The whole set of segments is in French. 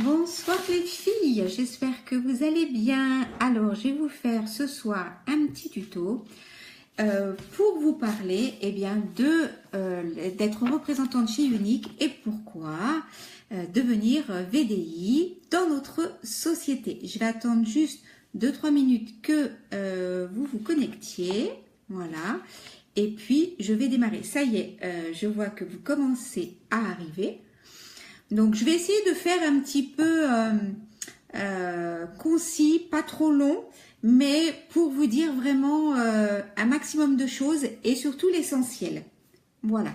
Bonsoir les filles, j'espère que vous allez bien. Alors, je vais vous faire ce soir un petit tuto pour vous parler d'être représentante chez Unique et pourquoi devenir VDI dans notre société. Je vais attendre juste 2-3 minutes que vous vous connectiez. Voilà. Et puis, je vais démarrer. Ça y est, je vois que vous commencez à arriver. Donc, je vais essayer de faire un petit peu concis, pas trop long, mais pour vous dire vraiment un maximum de choses et surtout l'essentiel. Voilà.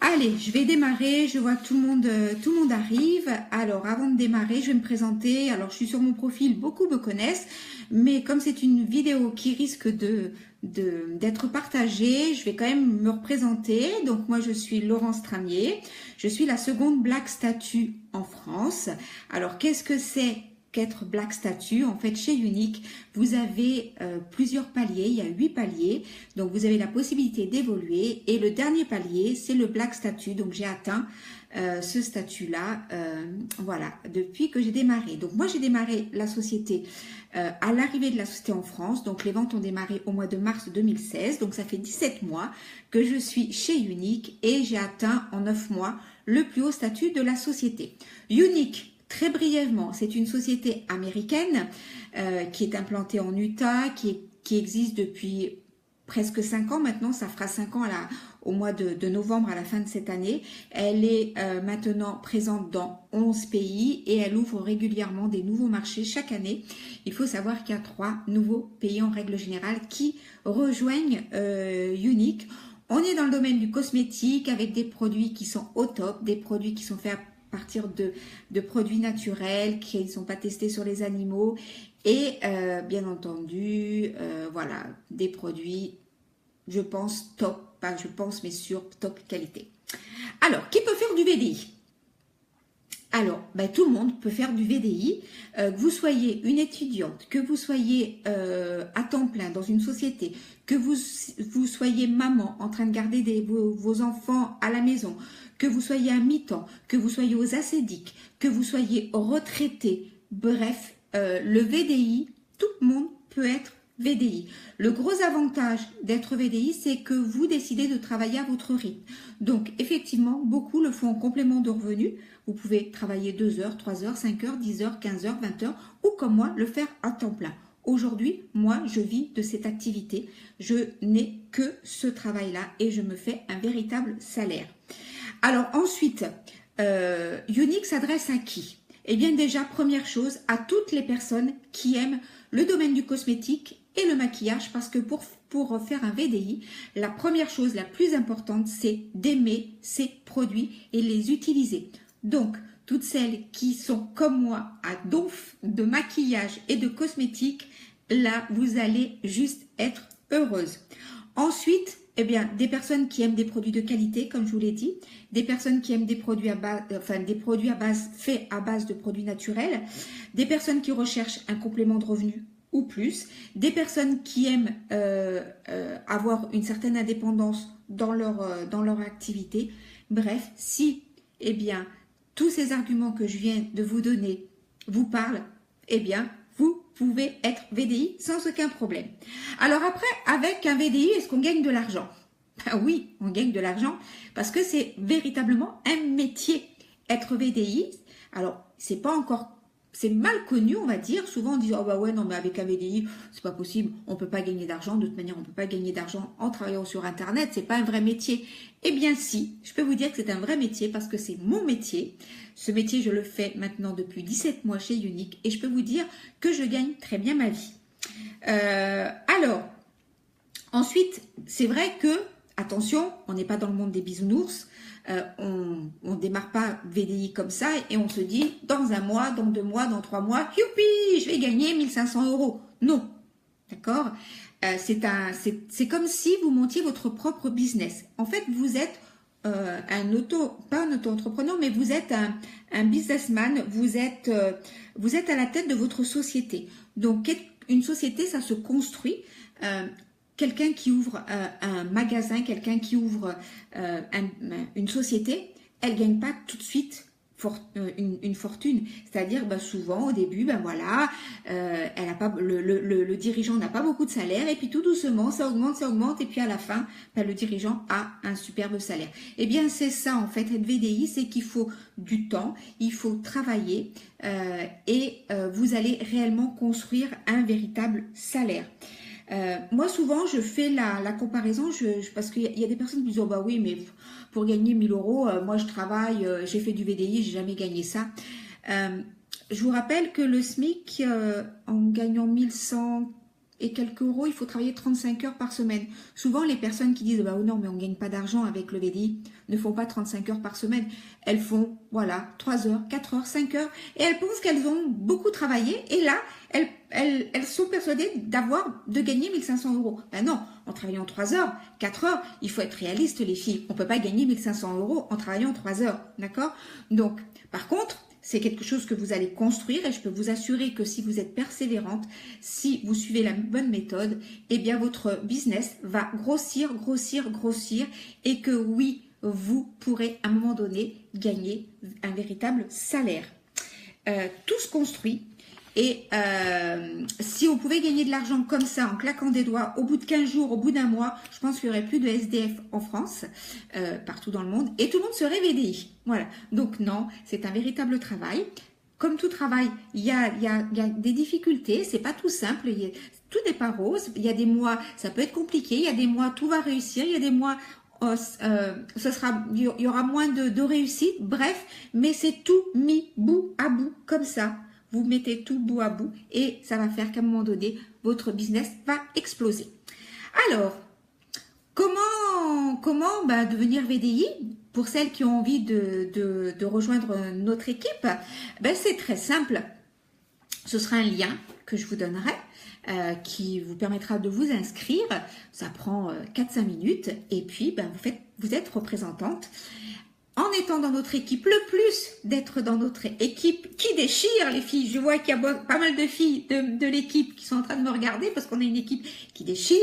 Allez, je vais démarrer. Je vois que tout le monde arrive. Alors, avant de démarrer, je vais me présenter. Alors, je suis sur mon profil, beaucoup me connaissent, mais comme c'est une vidéo qui risque d'être partagée, je vais quand même me représenter. Donc, moi, je suis Laurence Tramier. Je suis la seconde Black Statue en France. Alors, qu'est-ce que c'est qu'être Black Statue? En fait, chez Unique, vous avez plusieurs paliers, il y a 8 paliers, donc vous avez la possibilité d'évoluer et le dernier palier, c'est le Black Statue, donc j'ai atteint ce statut-là, voilà, depuis que j'ai démarré. Donc moi, j'ai démarré la société à l'arrivée de la société en France, donc les ventes ont démarré au mois de mars 2016, donc ça fait 17 mois que je suis chez Unique et j'ai atteint en 9 mois le plus haut statut de la société. Unique, très brièvement, c'est une société américaine qui est implantée en Utah, qui existe depuis presque 5 ans maintenant, ça fera 5 ans au mois de novembre à la fin de cette année. Elle est maintenant présente dans 11 pays et elle ouvre régulièrement des nouveaux marchés chaque année. Il faut savoir qu'il y a 3 nouveaux pays en règle générale qui rejoignent Unique. On est dans le domaine du cosmétique avec des produits qui sont au top, des produits qui sont faits à partir de produits naturels qui ne sont pas testés sur les animaux et bien entendu voilà, des produits, je pense top, pas je pense mais sûr, top qualité. Alors, qui peut faire du VDI? Alors, tout le monde peut faire du VDI, que vous soyez une étudiante, que vous soyez à temps plein dans une société, que vous soyez maman en train de garder vos enfants à la maison, que vous soyez à mi-temps, que vous soyez aux assédiques, que vous soyez retraité, bref, le VDI, tout le monde peut être VDI. Le gros avantage d'être VDI, c'est que vous décidez de travailler à votre rythme. Donc, effectivement, beaucoup le font en complément de revenus. Vous pouvez travailler 2 heures, 3 heures, 5 heures, 10 heures, 15 heures, 20 heures, ou comme moi, le faire à temps plein. Aujourd'hui, moi, je vis de cette activité. Je n'ai que ce travail-là et je me fais un véritable salaire. Alors ensuite, Unique s'adresse à qui? Eh bien déjà, première chose, à toutes les personnes qui aiment le domaine du cosmétique et le maquillage, parce que pour faire un VDI, la première chose la plus importante, c'est d'aimer ces produits et les utiliser. Donc, toutes celles qui sont comme moi à donf de maquillage et de cosmétique, là, vous allez juste être heureuse. Ensuite, eh bien, des personnes qui aiment des produits de qualité, comme je vous l'ai dit, des personnes qui aiment des produits faits à base de produits naturels, des personnes qui recherchent un complément de revenus ou plus, des personnes qui aiment avoir une certaine indépendance dans leur activité. Bref, si, eh bien, tous ces arguments que je viens de vous donner vous parlent, eh bien, vous pouvez être VDI sans aucun problème. Alors après, avec un VDI, est-ce qu'on gagne de l'argent? Oui, on gagne de l'argent parce que c'est véritablement un métier. Être VDI, alors c'est pas encore, c'est mal connu, on va dire. Souvent on dit, oh bah ouais, non mais avec un VDI, c'est pas possible, on peut pas gagner d'argent. De toute manière, on peut pas gagner d'argent en travaillant sur Internet, c'est pas un vrai métier. Eh bien si, je peux vous dire que c'est un vrai métier parce que c'est mon métier. Ce métier, je le fais maintenant depuis 17 mois chez Unique et je peux vous dire que je gagne très bien ma vie. Alors, ensuite, c'est vrai que, attention, on n'est pas dans le monde des bisounours, on ne démarre pas VDI comme ça et on se dit, dans 1 mois, dans 2 mois, dans 3 mois, youpi, je vais gagner 1500 €. Non, d'accord? C'est comme si vous montiez votre propre business. En fait, vous êtes pas un auto-entrepreneur, mais vous êtes un businessman, vous êtes à la tête de votre société. Donc, une société, ça se construit. Quelqu'un qui ouvre un magasin, quelqu'un qui ouvre une société, elle ne gagne pas tout de suite une fortune. C'est-à-dire, souvent, au début, voilà, elle a pas, le dirigeant n'a pas beaucoup de salaire, et puis tout doucement, ça augmente, et puis à la fin, le dirigeant a un superbe salaire. Eh bien, c'est ça, en fait, être VDI, c'est qu'il faut du temps, il faut travailler, et vous allez réellement construire un véritable salaire. Moi, souvent, je fais la comparaison, parce qu'il y a des personnes qui disent, oh bah oui, mais pour gagner 1000 euros, moi je travaille, j'ai fait du VDI, j'ai jamais gagné ça. Je vous rappelle que le SMIC, en gagnant 1100 et quelques euros, il faut travailler 35 heures par semaine. Souvent, les personnes qui disent, bah oh non, mais on gagne pas d'argent avec le VDI, ne font pas 35 heures par semaine. Elles font, voilà, 3 heures, 4 heures, 5 heures, et elles pensent qu'elles ont beaucoup travaillé, et là, elles sont persuadées de gagner 1500 euros. Ben non, en travaillant 3 heures, 4 heures, il faut être réaliste, les filles. On peut pas gagner 1500 euros en travaillant 3 heures, d'accord? Donc, par contre, c'est quelque chose que vous allez construire, et je peux vous assurer que si vous êtes persévérante, si vous suivez la bonne méthode, eh bien votre business va grossir, et que oui, vous pourrez à un moment donné gagner un véritable salaire. Tout se construit. Et si on pouvait gagner de l'argent comme ça, en claquant des doigts, au bout de 15 jours, au bout d'un mois, je pense qu'il n'y aurait plus de SDF en France, partout dans le monde, et tout le monde serait VDI. Voilà. Donc non, c'est un véritable travail. Comme tout travail, il y a des difficultés, c'est pas tout simple, tout n'est pas rose. Il y a des mois, ça peut être compliqué, il y a des mois, tout va réussir, il y a des mois, il y aura moins de réussite, bref, mais c'est tout mis bout à bout, comme ça. Vous mettez tout bout à bout et ça va faire qu'à un moment donné, votre business va exploser. Alors, comment devenir VDI? Pour celles qui ont envie de rejoindre notre équipe, c'est très simple. Ce sera un lien que je vous donnerai qui vous permettra de vous inscrire. Ça prend 4-5 minutes et puis vous êtes représentante. En étant dans notre équipe, le plus d'être dans notre équipe qui déchire les filles. Je vois qu'il y a pas mal de filles de l'équipe qui sont en train de me regarder parce qu'on a une équipe qui déchire.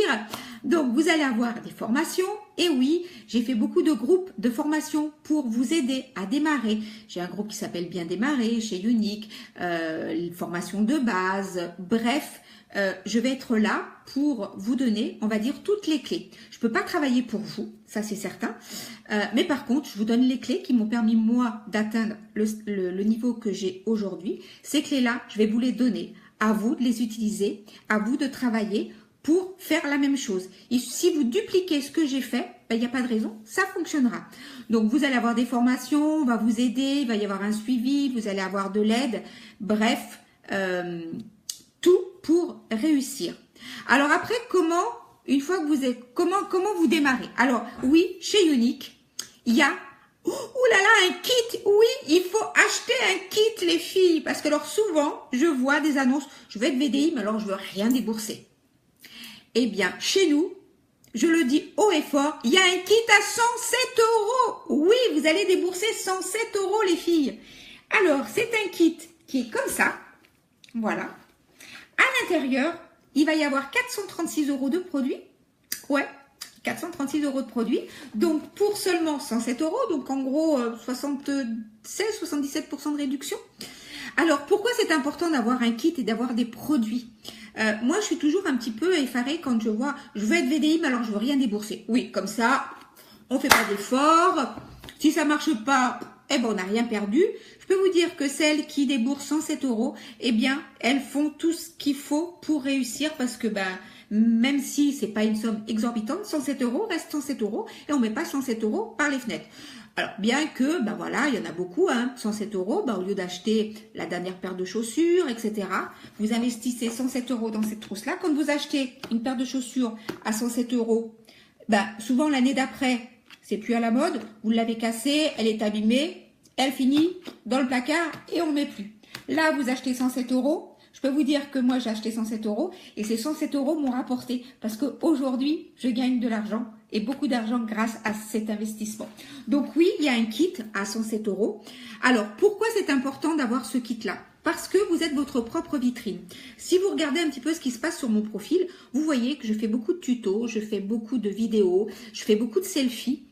Donc, vous allez avoir des formations. Et oui, j'ai fait beaucoup de groupes de formation pour vous aider à démarrer. J'ai un groupe qui s'appelle Bien Démarrer chez Unique, formation de base, bref. Je vais être là pour vous donner, on va dire, toutes les clés. Je peux pas travailler pour vous, ça c'est certain. Mais par contre, je vous donne les clés qui m'ont permis, moi, d'atteindre le niveau que j'ai aujourd'hui. Ces clés-là, je vais vous les donner. À vous de les utiliser, à vous de travailler pour faire la même chose. Et si vous dupliquez ce que j'ai fait, il n'y a pas de raison, ça fonctionnera. Donc, vous allez avoir des formations, on va vous aider, il va y avoir un suivi, vous allez avoir de l'aide. Bref, tout pour réussir. Alors après, une fois que vous êtes, comment vous démarrez? Alors oui, chez Unique, il y a, un kit. Oui, il faut acheter un kit, les filles, parce que alors souvent, je vois des annonces, je veux être VDI, mais alors je veux rien débourser. Eh bien, chez nous, je le dis haut et fort, il y a un kit à 107 euros. Oui, vous allez débourser 107 euros, les filles. Alors, c'est un kit qui est comme ça. Voilà. À l'intérieur, il va y avoir 436 euros de produits. Ouais, 436 euros de produits. Donc, pour seulement 107 euros, donc en gros 76-77% de réduction. Alors, pourquoi c'est important d'avoir un kit et d'avoir des produits? Moi, je suis toujours un petit peu effarée quand je vois, je veux être VDI, mais alors je veux rien débourser. Oui, comme ça, on fait pas d'effort. Si ça marche pas, on n'a rien perdu. Je peux vous dire que celles qui déboursent 107 euros, eh bien, elles font tout ce qu'il faut pour réussir parce que, même si c'est pas une somme exorbitante, 107 euros reste 107 euros et on met pas 107 euros par les fenêtres. Alors, bien que, il y en a beaucoup, 107 euros, au lieu d'acheter la dernière paire de chaussures, etc., vous investissez 107 euros dans cette trousse-là. Quand vous achetez une paire de chaussures à 107 euros, souvent l'année d'après, c'est plus à la mode, vous l'avez cassée, elle est abîmée, elle finit dans le placard et on ne met plus. Là, vous achetez 107 euros. Je peux vous dire que moi, j'ai acheté 107 euros et ces 107 euros m'ont rapporté parce qu'aujourd'hui, je gagne de l'argent et beaucoup d'argent grâce à cet investissement. Donc oui, il y a un kit à 107 euros. Alors, pourquoi c'est important d'avoir ce kit-là? Parce que vous êtes votre propre vitrine. Si vous regardez un petit peu ce qui se passe sur mon profil, vous voyez que je fais beaucoup de tutos, je fais beaucoup de vidéos, je fais beaucoup de selfies.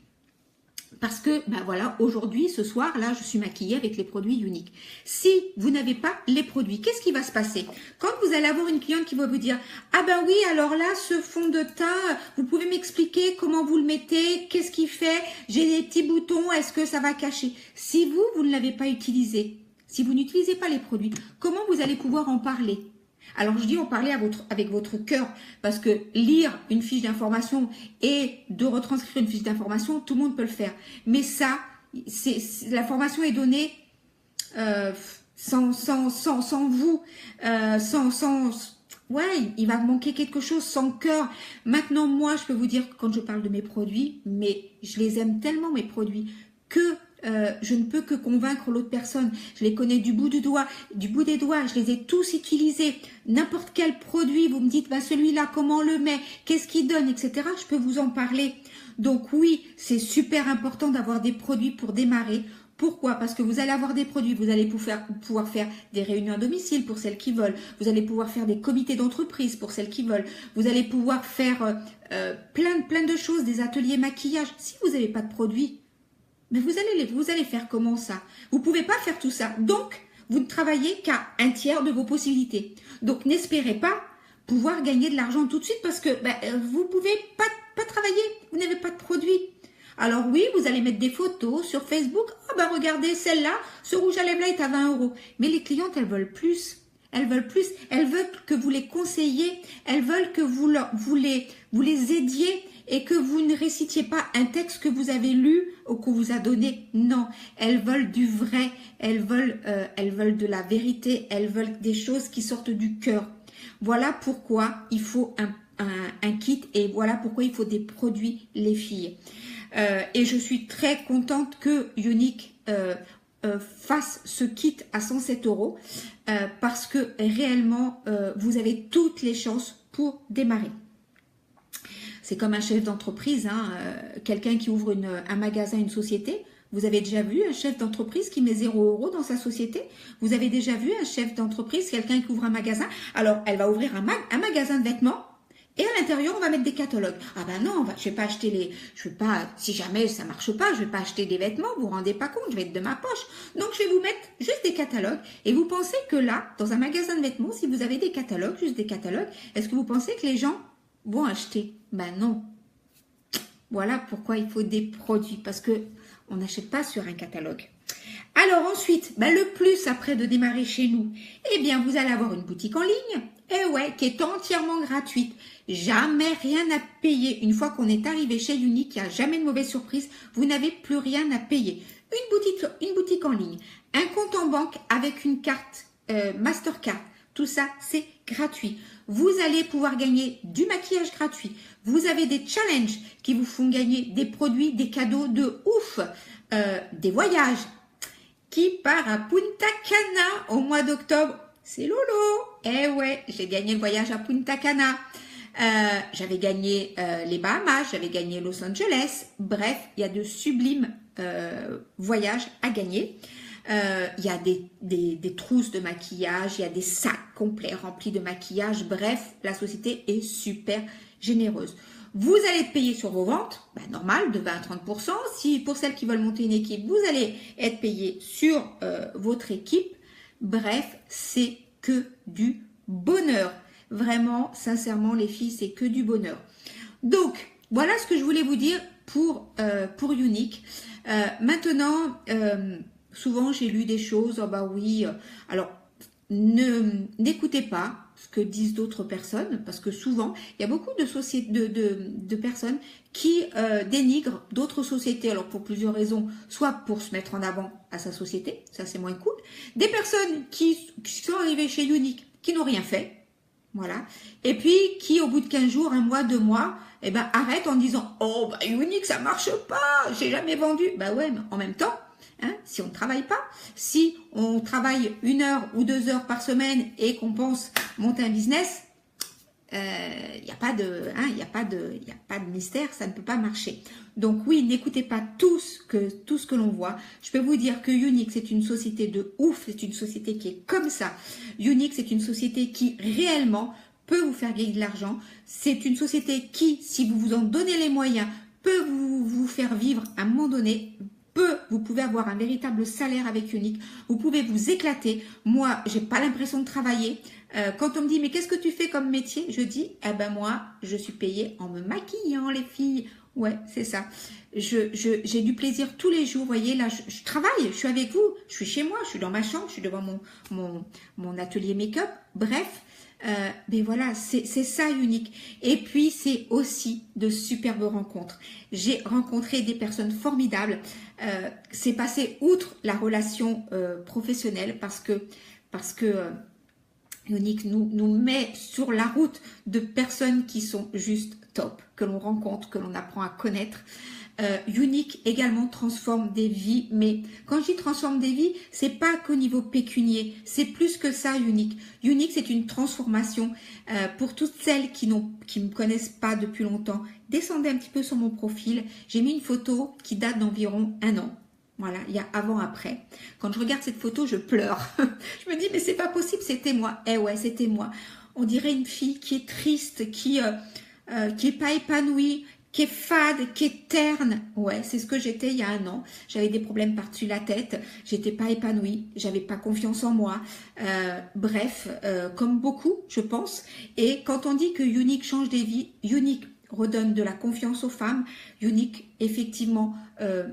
Parce que, ben voilà, aujourd'hui, ce soir, là, je suis maquillée avec les produits Younique. Si vous n'avez pas les produits, qu'est-ce qui va se passer? Quand vous allez avoir une cliente qui va vous dire, ah ben oui, alors là, ce fond de teint, vous pouvez m'expliquer comment vous le mettez, qu'est-ce qu'il fait, j'ai des petits boutons, est-ce que ça va cacher? Si vous, vous ne l'avez pas utilisé, si vous n'utilisez pas les produits, comment vous allez pouvoir en parler? Alors, je dis en parler avec votre cœur, parce que lire une fiche d'information et de retranscrire une fiche d'information, tout le monde peut le faire. Mais ça, l'information est donnée sans vous, ouais, il va manquer quelque chose sans cœur. Maintenant, moi, je peux vous dire que quand je parle de mes produits, mais je les aime tellement, mes produits, que je ne peux que convaincre l'autre personne. Je les connais du bout des doigts, je les ai tous utilisés. N'importe quel produit, vous me dites, bah, celui-là, comment on le met, qu'est-ce qu'il donne, etc. Je peux vous en parler. Donc oui, c'est super important d'avoir des produits pour démarrer. Pourquoi? Parce que vous allez avoir des produits, vous allez pouvoir faire des réunions à domicile pour celles qui veulent, vous allez pouvoir faire des comités d'entreprise pour celles qui veulent, vous allez pouvoir faire plein de choses, des ateliers maquillage. Si vous n'avez pas de produits, mais vous allez faire comment ça? Vous ne pouvez pas faire tout ça. Donc, vous ne travaillez qu'à un tiers de vos possibilités. Donc, n'espérez pas pouvoir gagner de l'argent tout de suite parce que vous ne pouvez pas travailler. Vous n'avez pas de produit. Alors oui, vous allez mettre des photos sur Facebook. Ah ben regardez, celle-là, ce rouge à lèvres là est à 20 €. Mais les clientes, elles veulent plus. Elles veulent plus. Elles veulent que vous les conseillez. Elles veulent que vous les aidiez et que vous ne récitiez pas un texte que vous avez lu ou qu'on vous a donné. Non, elles veulent du vrai. Elles veulent de la vérité. Elles veulent des choses qui sortent du cœur. Voilà pourquoi il faut un kit et voilà pourquoi il faut des produits, les filles. Et je suis très contente que Younique fasse ce kit à 107 € parce que réellement vous avez toutes les chances pour démarrer. C'est comme un chef d'entreprise, hein, quelqu'un qui ouvre un magasin, une société. Vous avez déjà vu un chef d'entreprise qui met 0 € dans sa société? Vous avez déjà vu un chef d'entreprise, quelqu'un qui ouvre un magasin? Alors, elle va ouvrir un magasin de vêtements. Et à l'intérieur, on va mettre des catalogues. Ah ben non, je vais pas acheter si jamais ça marche pas, je vais pas acheter des vêtements, vous vous rendez pas compte, je vais être de ma poche. Donc, je vais vous mettre juste des catalogues. Et vous pensez que là, dans un magasin de vêtements, si vous avez des catalogues, juste des catalogues, est-ce que vous pensez que les gens vont acheter? Ben non. Voilà pourquoi il faut des produits, parce que on n'achète pas sur un catalogue. Alors ensuite, le plus après de démarrer chez nous, eh bien vous allez avoir une boutique en ligne, qui est entièrement gratuite. Jamais rien à payer. Une fois qu'on est arrivé chez Younique, il n'y a jamais de mauvaise surprise, vous n'avez plus rien à payer. Une boutique en ligne, un compte en banque avec une carte Mastercard, tout ça c'est gratuit. Vous allez pouvoir gagner du maquillage gratuit. Vous avez des challenges qui vous font gagner des produits, des cadeaux de ouf, des voyages. Qui part à Punta Cana au mois d'octobre? C'est Lolo. Eh ouais, j'ai gagné le voyage à Punta Cana. J'avais gagné les Bahamas, j'avais gagné Los Angeles. Bref, il y a de sublimes voyages à gagner. Il y a des trousses de maquillage, il y a des sacs complets remplis de maquillage. Bref, la société est super généreuse. Vous allez être payé sur vos ventes, normal, de 20 à 30%. Si pour celles qui veulent monter une équipe, vous allez être payé sur votre équipe. Bref, c'est que du bonheur. Vraiment, sincèrement, les filles, c'est que du bonheur. Donc, voilà ce que je voulais vous dire pour Younique. Maintenant, souvent, j'ai lu des choses. Oui, alors, n'écoutez pas ce que disent d'autres personnes, parce que souvent, il y a beaucoup de personnes qui dénigrent d'autres sociétés, alors pour plusieurs raisons, soit pour se mettre en avant à sa société, ça c'est moins cool, des personnes qui sont arrivées chez Younique, qui n'ont rien fait, voilà, et puis qui au bout de 15 jours, un mois, 2 mois, arrêtent en disant « Oh, Younique, ça marche pas, j'ai jamais vendu ». Ouais, mais en même temps, si on ne travaille pas, si on travaille 1 heure ou 2 heures par semaine et qu'on pense monter un business, il n'y a pas de mystère, ça ne peut pas marcher. Donc oui, n'écoutez pas tout ce que l'on voit. Je peux vous dire que Younique, c'est une société de ouf, c'est une société qui est comme ça. Younique, c'est une société qui réellement peut vous faire gagner de l'argent. C'est une société qui, si vous vous en donnez les moyens, peut vous faire vivre à un moment donné. Vous pouvez avoir un véritable salaire avec Unique. Vous pouvez vous éclater. Moi, j'ai pas l'impression de travailler. Quand on me dit, mais qu'est-ce que tu fais comme métier? Je dis, eh ben moi, je suis payée en me maquillant, les filles. Ouais, c'est ça. J'ai du plaisir tous les jours. Vous voyez, là, je travaille, je suis avec vous. Je suis chez moi, je suis dans ma chambre, je suis devant mon atelier make-up. Bref, mais voilà, c'est ça Unique. Et puis, c'est aussi de superbes rencontres. J'ai rencontré des personnes formidables. C'est passé outre la relation professionnelle parce que Unique nous met sur la route de personnes qui sont juste top, que l'on rencontre, que l'on apprend à connaître. Unique également transforme des vies, mais quand je dis transforme des vies, c'est pas qu'au niveau pécunier, c'est plus que ça Unique. Unique, c'est une transformation pour toutes celles qui me connaissent pas depuis longtemps. Descendez un petit peu sur mon profil, j'ai mis une photo qui date d'environ 1 an. Voilà, il y a avant-après. Quand je regarde cette photo, je pleure. Je me dis, mais c'est pas possible, c'était moi. Eh ouais, c'était moi. On dirait une fille qui est triste, qui est pas épanouie, qui est fade, qui est terne. Ouais, c'est ce que j'étais il y a 1 an. J'avais des problèmes par-dessus la tête. J'étais pas épanouie. J'avais pas confiance en moi. Bref, comme beaucoup, je pense. Et quand on dit que Unique change des vies, Unique redonne de la confiance aux femmes. Unique, effectivement,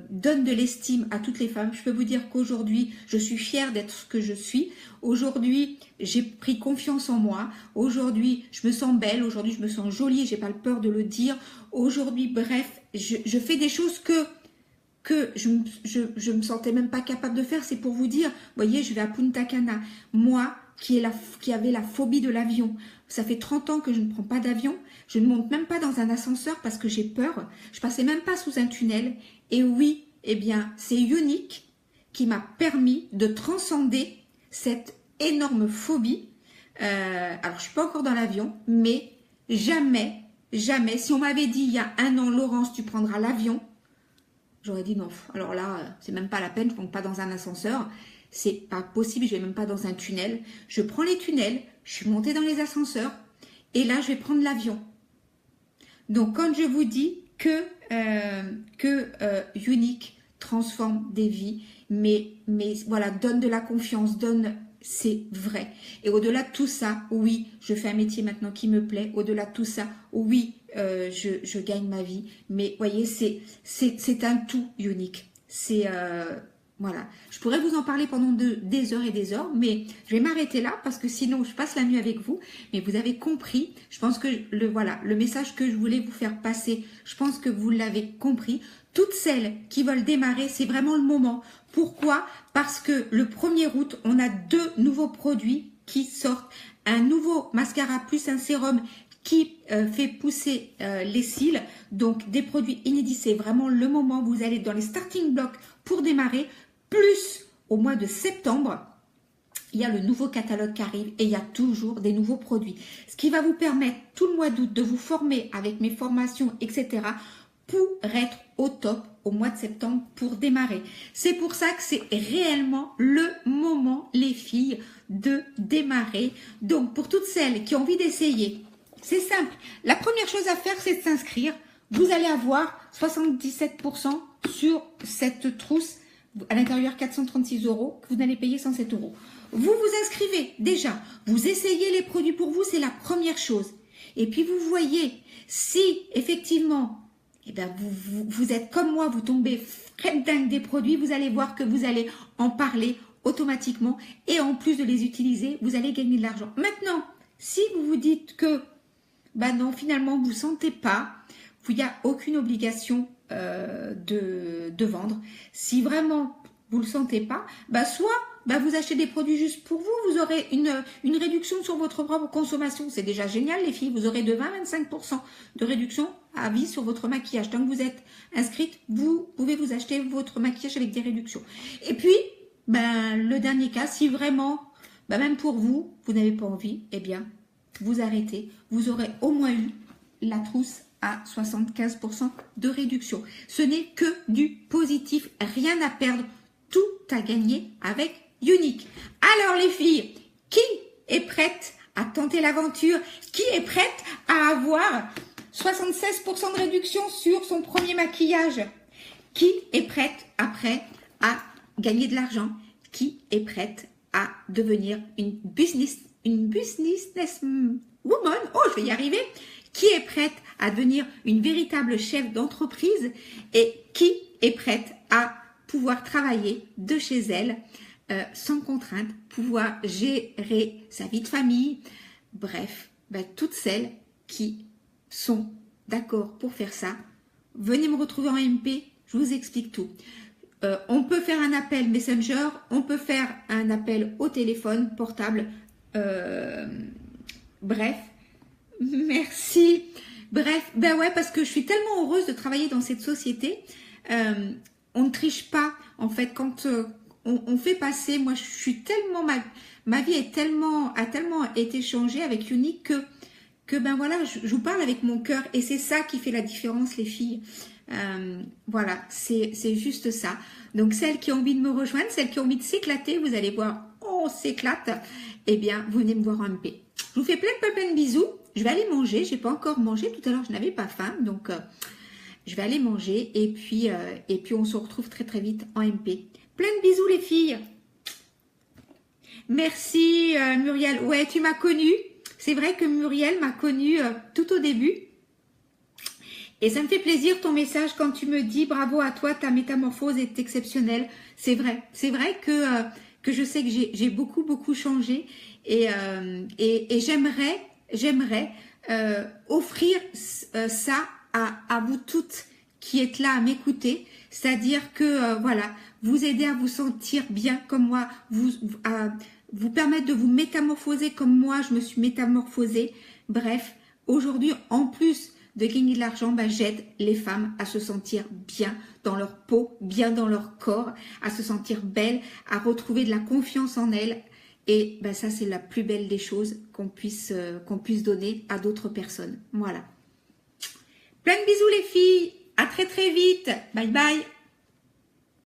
donne de l'estime à toutes les femmes. Je peux vous dire qu'aujourd'hui, je suis fière d'être ce que je suis. Aujourd'hui, j'ai pris confiance en moi. Aujourd'hui, je me sens belle. Aujourd'hui, je me sens jolie. J'ai pas peur de le dire. Aujourd'hui, bref, je fais des choses que je me sentais même pas capable de faire. C'est pour vous dire, voyez, je vais à Punta Cana. Moi, qui avait la phobie de l'avion. Ça fait 30 ans que je ne prends pas d'avion. Je ne monte même pas dans un ascenseur parce que j'ai peur. Je passais même pas sous un tunnel. Et oui, eh bien, c'est Unique qui m'a permis de transcender cette énorme phobie. Alors, je suis pas encore dans l'avion, mais jamais, si on m'avait dit il y a 1 an, Laurence, tu prendras l'avion, j'aurais dit non. Alors là, c'est même pas la peine, je ne monte pas dans un ascenseur. C'est pas possible, je vais même pas dans un tunnel. Je prends les tunnels, je suis montée dans les ascenseurs et là, je vais prendre l'avion. Donc, quand je vous dis que Unique transforme des vies, mais voilà, donne de la confiance, c'est vrai. Et au-delà de tout ça, oui, je fais un métier maintenant qui me plaît. Au-delà de tout ça, oui, je gagne ma vie. Mais voyez, c'est un tout Unique. C'est voilà, je pourrais vous en parler pendant des heures et des heures, mais je vais m'arrêter là parce que sinon je passe la nuit avec vous. Mais vous avez compris, je pense que le message que je voulais vous faire passer, je pense que vous l'avez compris. Toutes celles qui veulent démarrer, c'est vraiment le moment. Pourquoi? Parce que le 1er août, on a 2 nouveaux produits qui sortent. Un nouveau mascara plus un sérum qui fait pousser les cils. Donc des produits inédits, c'est vraiment le moment. Vous allez dans les starting blocks pour démarrer. Plus au mois de septembre, il y a le nouveau catalogue qui arrive et il y a toujours des nouveaux produits. Ce qui va vous permettre tout le mois d'août de vous former avec mes formations, etc. pour être au top au mois de septembre pour démarrer. C'est pour ça que c'est réellement le moment, les filles, de démarrer. Donc, pour toutes celles qui ont envie d'essayer, c'est simple. La première chose à faire, c'est de s'inscrire. Vous allez avoir 77% sur cette trousse. À l'intérieur 436 €, que vous n'allez payer 107 €. Vous vous inscrivez déjà, vous essayez les produits pour vous, c'est la première chose. Et puis vous voyez, si effectivement, eh ben vous êtes comme moi, vous tombez frais dingue des produits, vous allez voir que vous allez en parler automatiquement et en plus de les utiliser, vous allez gagner de l'argent. Maintenant, si vous vous dites que, bah non, finalement, vous ne sentez pas, il n'y a aucune obligation de vendre. Si vraiment vous le sentez pas, soit vous achetez des produits juste pour vous, vous aurez une réduction sur votre propre consommation. C'est déjà génial les filles, vous aurez de 20 à 25% de réduction à vie sur votre maquillage. Tant que vous êtes inscrite, vous pouvez vous acheter votre maquillage avec des réductions. Et puis, le dernier cas, si vraiment, même pour vous, vous n'avez pas envie, eh bien, vous arrêtez. Vous aurez au moins eu la trousse à 75% de réduction. Ce n'est que du positif, rien à perdre, tout à gagner avec Unique. Alors les filles, qui est prête à tenter l'aventure? Qui est prête à avoir 76% de réduction sur son premier maquillage. Qui est prête après à gagner de l'argent? Qui est prête à devenir une business woman? Oh, je vais y arriver. Qui est prête à devenir une véritable chef d'entreprise? Et qui est prête à pouvoir travailler de chez elle sans contrainte, pouvoir gérer sa vie de famille? Bref, toutes celles qui sont d'accord pour faire ça, venez me retrouver en MP, je vous explique tout. On peut faire un appel Messenger, on peut faire un appel au téléphone portable, bref, merci. Bref, ouais, parce que je suis tellement heureuse de travailler dans cette société. On ne triche pas, en fait, quand on fait passer, moi je suis tellement, ma vie a tellement été changée avec Unique que voilà, je vous parle avec mon cœur et c'est ça qui fait la différence, les filles. Voilà, c'est juste ça. Donc celles qui ont envie de me rejoindre, celles qui ont envie de s'éclater, vous allez voir, on s'éclate. Eh bien, venez me voir en MP. Je vous fais plein de bisous. Je vais aller manger. J'ai pas encore mangé. Tout à l'heure, je n'avais pas faim, donc je vais aller manger et puis on se retrouve très vite en MP. Plein de bisous les filles. Merci Muriel. Ouais, tu m'as connue. C'est vrai que Muriel m'a connue tout au début. Et ça me fait plaisir ton message quand tu me dis bravo à toi, ta métamorphose est exceptionnelle. C'est vrai que je sais que j'ai beaucoup changé et j'aimerais offrir ça à vous toutes qui êtes là à m'écouter. C'est-à-dire que voilà, vous aider à vous sentir bien comme moi, vous permettre de vous métamorphoser comme moi, je me suis métamorphosée. Bref, aujourd'hui, en plus de gagner de l'argent, j'aide les femmes à se sentir bien dans leur peau, bien dans leur corps, à se sentir belles, à retrouver de la confiance en elles. Et ça, c'est la plus belle des choses qu'on puisse donner à d'autres personnes. Voilà. Plein de bisous les filles. À très vite. Bye bye.